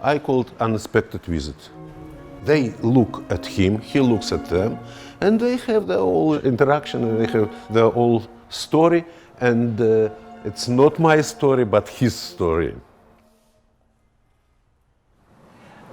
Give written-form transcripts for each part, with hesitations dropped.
I call it unexpected visit. They look at him, he looks at them, and they have their whole interaction, and they have their whole story, and it's not my story, but his story.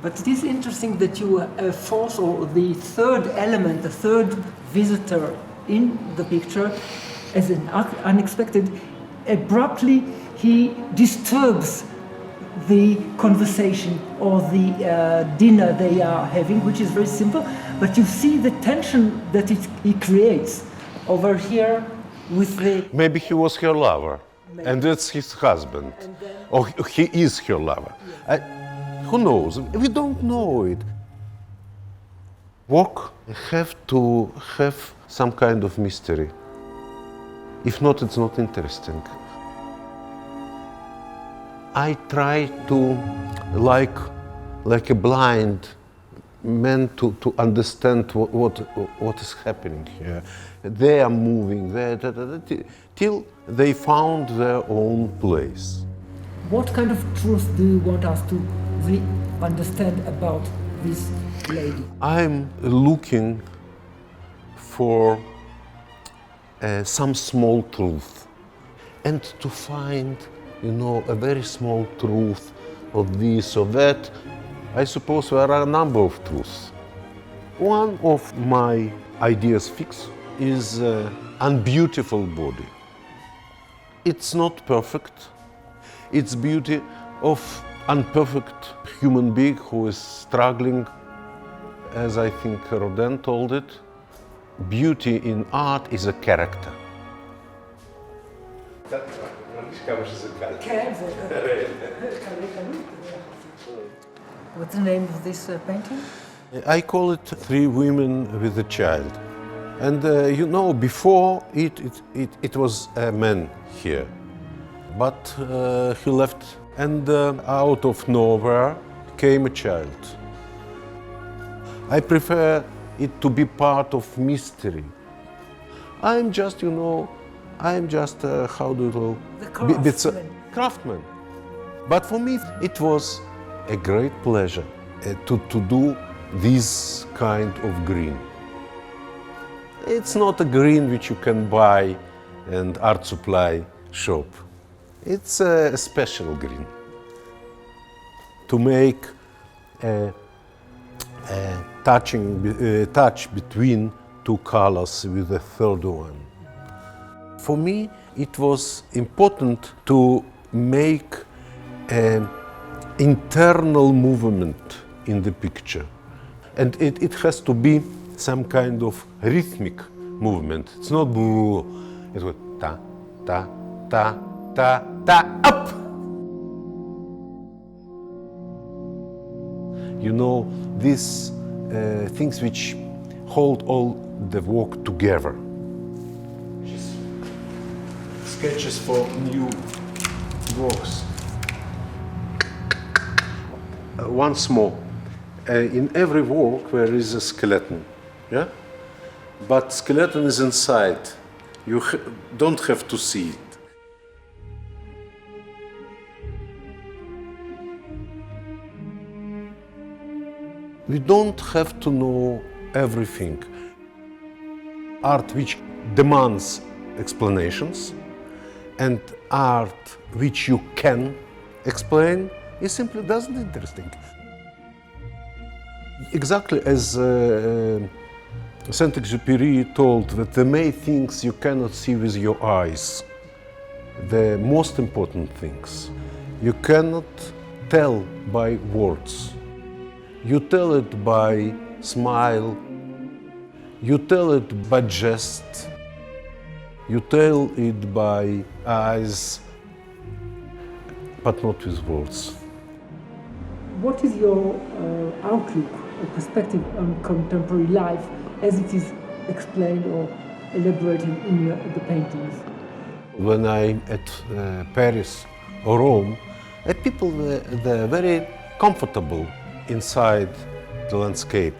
But it is interesting that you force, or the third element, the third visitor in the picture, as an unexpected, abruptly he disturbs the conversation or the dinner they are having, which is very simple, but you see the tension that he creates over here with the... Maybe he was her lover, and that's his husband, or he is her lover. Yes. Who knows? We don't know it. Work have to have some kind of mystery. If not, it's not interesting. I try to, like a blind man, to understand what is happening here. They are moving till they found their own place. What kind of truth do you want us to really understand about this lady? I'm looking for some small truth, and to find, a very small truth of this or that. I suppose there are a number of truths. One of my ideas fix is unbeautiful body. It's not perfect. It's beauty of unperfect human being who is struggling, as I think Rodin told it. Beauty in art is a character. What's the name of this painting? I call it Three Women with a Child. And before it was a man here. But he left, and out of nowhere came a child. I prefer it to be part of mystery. I'm just, how do you know? The craftsman. Craftsman. But for me, it was a great pleasure to do this kind of green. It's not a green which you can buy in art supply shop. It's a special green. To make a touch between two colors with a third one. For me, it was important to make an internal movement in the picture. And it has to be some kind of rhythmic movement. It's not boo, it was ta, ta, ta, ta, ta, up! These things which hold all the work together. Just sketches for new works. Once more, in every work there is a skeleton, yeah? But skeleton is inside. You don't have to see it. We don't have to know everything. Art which demands explanations and art which you can explain is simply doesn't interesting. Exactly as Saint-Exupéry told that the main things you cannot see with your eyes, the most important things, you cannot tell by words. You tell it by smile, you tell it by jest, you tell it by eyes, but not with words. What is your outlook or perspective on contemporary life as it is explained or elaborated in the paintings? When I'm at Paris or Rome, people they're very comfortable inside the landscape.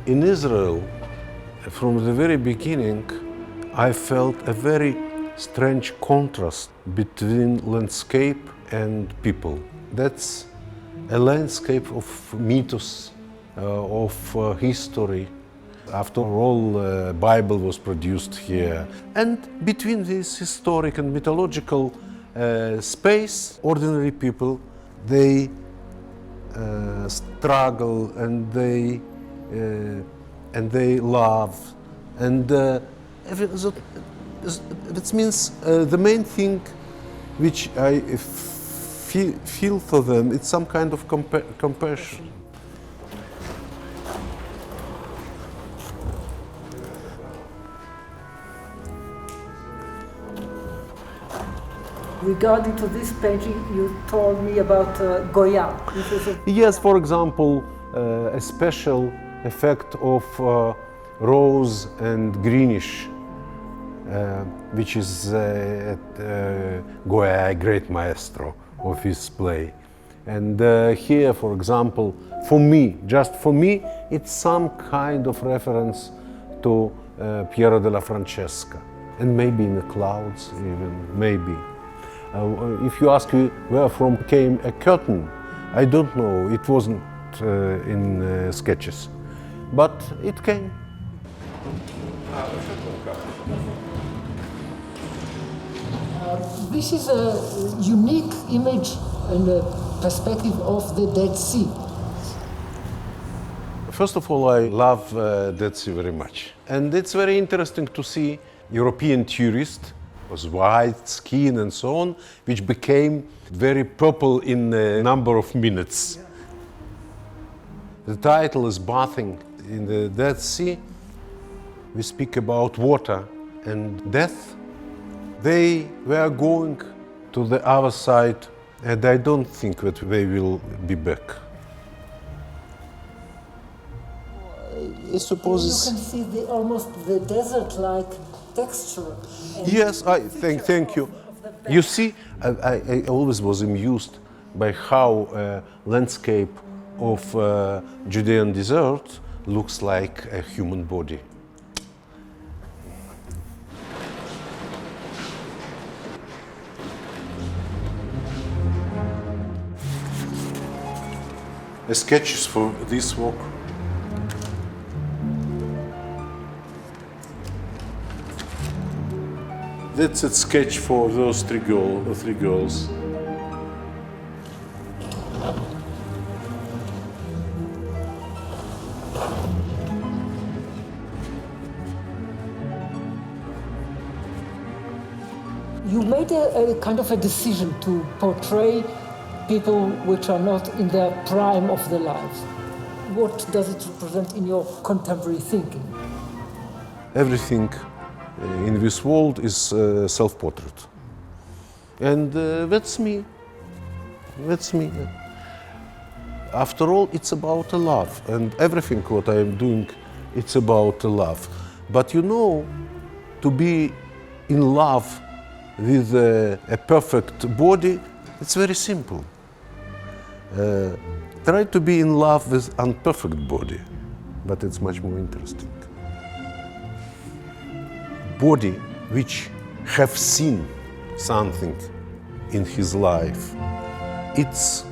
In Israel, from the very beginning, I felt a very strange contrast between landscape and people. That's a landscape of mythos, of history. After all, Bible was produced here. And between this historic and mythological space, ordinary people, they struggle and they love. And that means the main thing which I feel for them, it's some kind of compassion. Regarding to this painting, you told me about Goya. Yes, for example, a special effect of rose and greenish, which is Goya, a great maestro of his play. And here, for example, for me, just for me, it's some kind of reference to Piero della Francesca, and maybe in the clouds even, maybe. If you ask me where from came a curtain, I don't know, it wasn't in sketches, but it came. This is a unique image and a perspective of the Dead Sea. First of all, I love Dead Sea very much. And it's very interesting to see European tourists with white skin and so on, which became very purple in a number of minutes. The title is Bathing in the Dead Sea. We speak about water and death. They were going to the other side, and I don't think that they will be back. I suppose you can see almost the desert-like texture. Yes, thank you. You see, I always was amused by how landscape of Judean desert looks like a human body. Sketches for this work. That's a sketch for those three girls. You made a kind of a decision to portray people which are not in their prime of their lives. What does it represent in your contemporary thinking? Everything in this world is self-portrait. And that's me. That's me. After all, it's about love. And everything what I am doing, it's about love. But you know, to be in love with a perfect body, it's very simple. Try to be in love with imperfect body, but it's much more interesting. Body which have seen something in his life, it's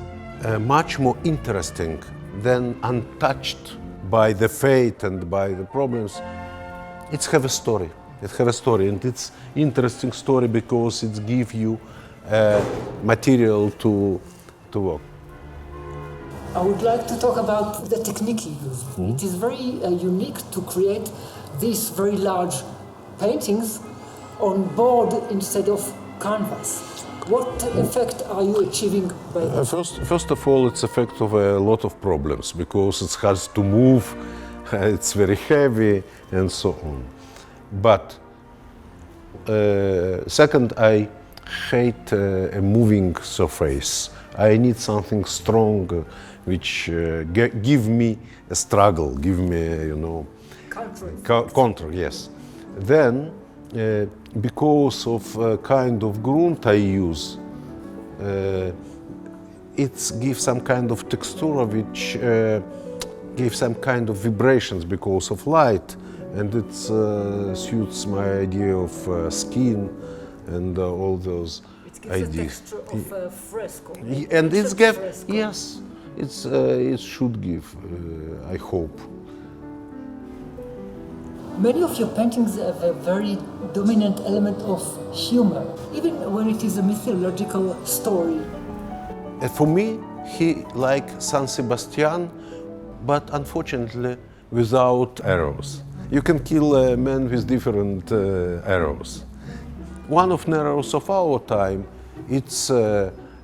much more interesting than untouched by the fate and by the problems. It's have a story. It have a story, and it's interesting story because it gives you material to work. I would like to talk about the technique you use. It is very unique to create these very large paintings on board instead of canvas. What effect are you achieving by that? First of all, it's effect of a lot of problems because it has to move, it's very heavy, and so on. But second, I hate a moving surface. I need something strong, which give me a struggle, give me, contour, yes. Then, because of kind of grunt I use, it gives some kind of texture which gives some kind of vibrations because of light, and it suits my idea of skin and all those ideas. It gives a texture of a fresco. And it's yes, it should give, I hope. Many of your paintings have a very dominant element of humor, even when it is a mythological story. For me, he like San Sebastian, but unfortunately without arrows. You can kill a man with different arrows. One of the arrows of our time, it's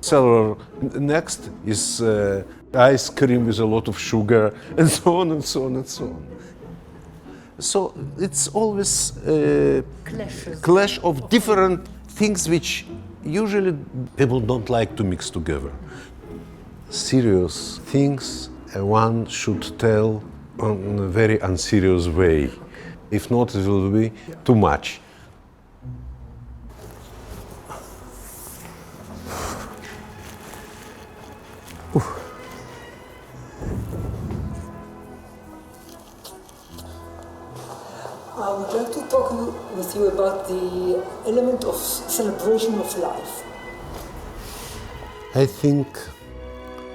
cellar. Next is ice cream with a lot of sugar, and so on and so on and so on. So it's always clash of different things which usually people don't like to mix together. Serious things one should tell in a very unserious way. If not, it will be too much. I would like to talk with you about the element of celebration of life. I think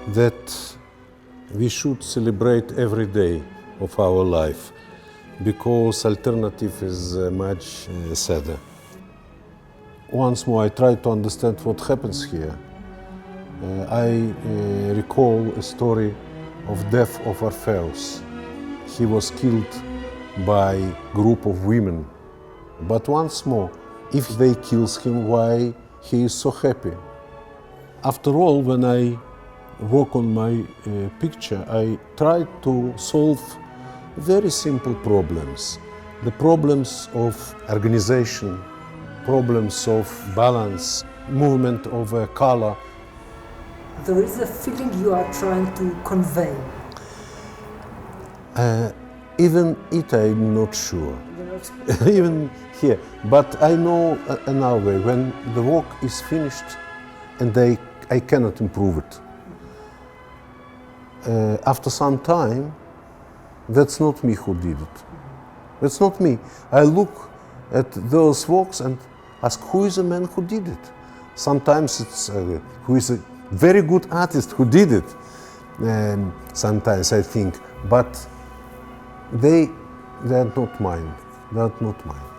that we should celebrate every day of our life because alternative is much sadder. Once more, I try to understand what happens here. I recall a story of death of Orpheus. He was killed by a group of women. But once more, if they kill him, why he is so happy? After all, when I work on my picture, I try to solve very simple problems. The problems of organization, problems of balance, movement of a color. There is a feeling you are trying to convey. Even it I'm not sure. Even here. But I know another way, when the work is finished and I cannot improve it. After some time, that's not me who did it. That's not me. I look at those works and ask, who is the man who did it? Sometimes it's who is a very good artist who did it. Sometimes I think, but they are not mine. They are not mine.